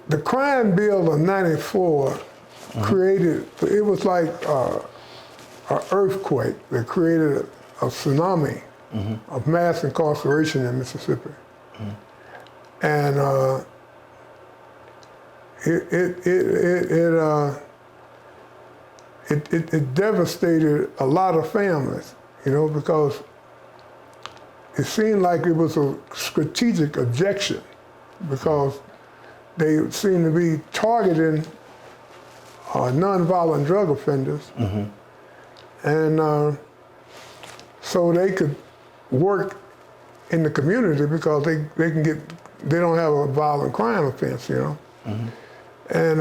the crime bill of '94 created, it was like an earthquake that created a tsunami of mass incarceration in Mississippi. And it devastated a lot of families, you know, because it seemed like it was a strategic objection, because they seemed to be targeting nonviolent drug offenders, and so they could work in the community because they don't have a violent crime offense, you know, and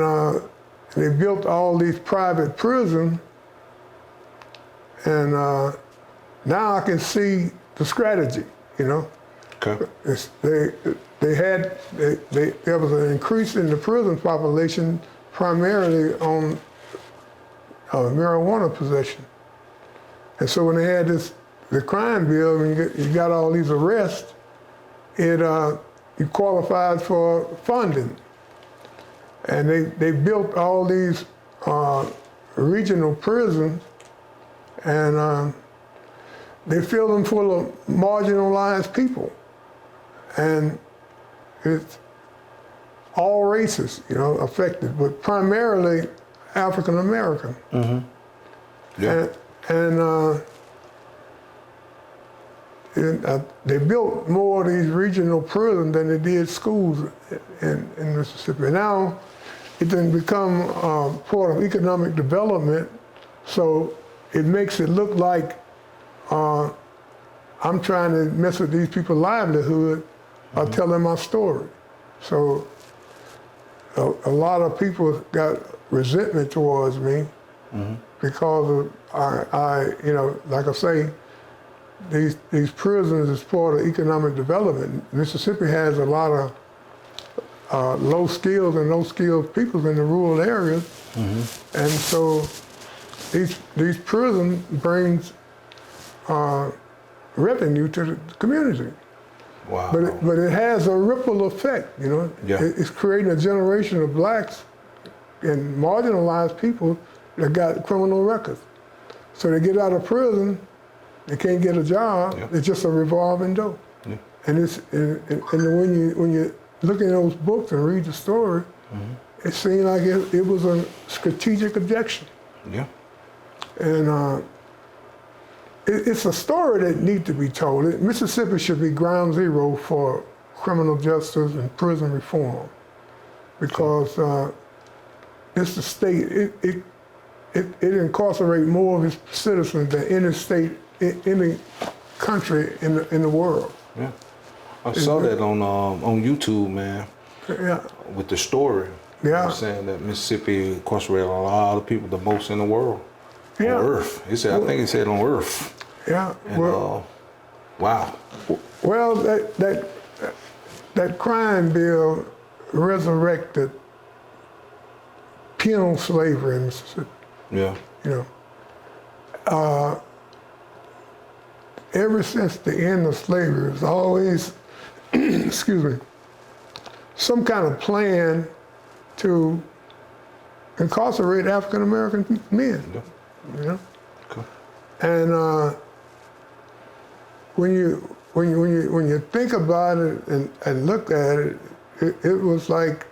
they built all these private prisons, and now I can see the strategy, you know. Okay. There was an increase in the prison population primarily on marijuana possession. And so when they had the crime bill, and you got all these arrests, you qualified for funding. And they built all these regional prisons, and they filled them full of marginalized people. And it's all races, you know, affected, but primarily African American. Yeah. And they built more of these regional prisons than they did schools in Mississippi. Now it then become part of economic development, so it makes it look like I'm trying to mess with these people's livelihood by telling my story. So a lot of people got resentment towards me because of I, you know, like I say, these prisons is part of economic development. Mississippi has a lot of low skilled and no skilled people in the rural areas, and so these prisons brings revenue to the community. Wow. But it has a ripple effect, you know. Yeah. It's creating a generation of blacks and marginalized people that got criminal records. So they get out of prison, they can't get a job. Yeah. It's just a revolving door. Yeah. And when you look in those books and read the story, it seemed like it was a strategic objection. Yeah. And it's a story that needs to be told. Mississippi should be ground zero for criminal justice and prison reform, because it's the state. It incarcerates more of its citizens than any state, any country in the world. Yeah. I saw that on YouTube, man. Yeah. With the story. Yeah. You know, saying that Mississippi incarcerated a lot of people, the most in the world. Yeah. On Earth. He said, I think he said on Earth. Yeah. And, Well, wow. well, that crime bill resurrected penal slavery in Mississippi. Yeah. You know, ever since the end of slavery, there's always, excuse me, some kind of plan to incarcerate African American men. Yeah. You know, Okay. and when you think about it and look at it, it was like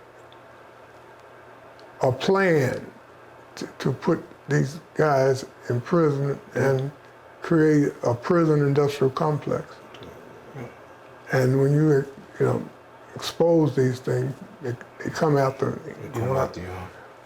a plan to put these guys in prison and create a prison industrial complex. And when you expose these things, they come after you. Come after you.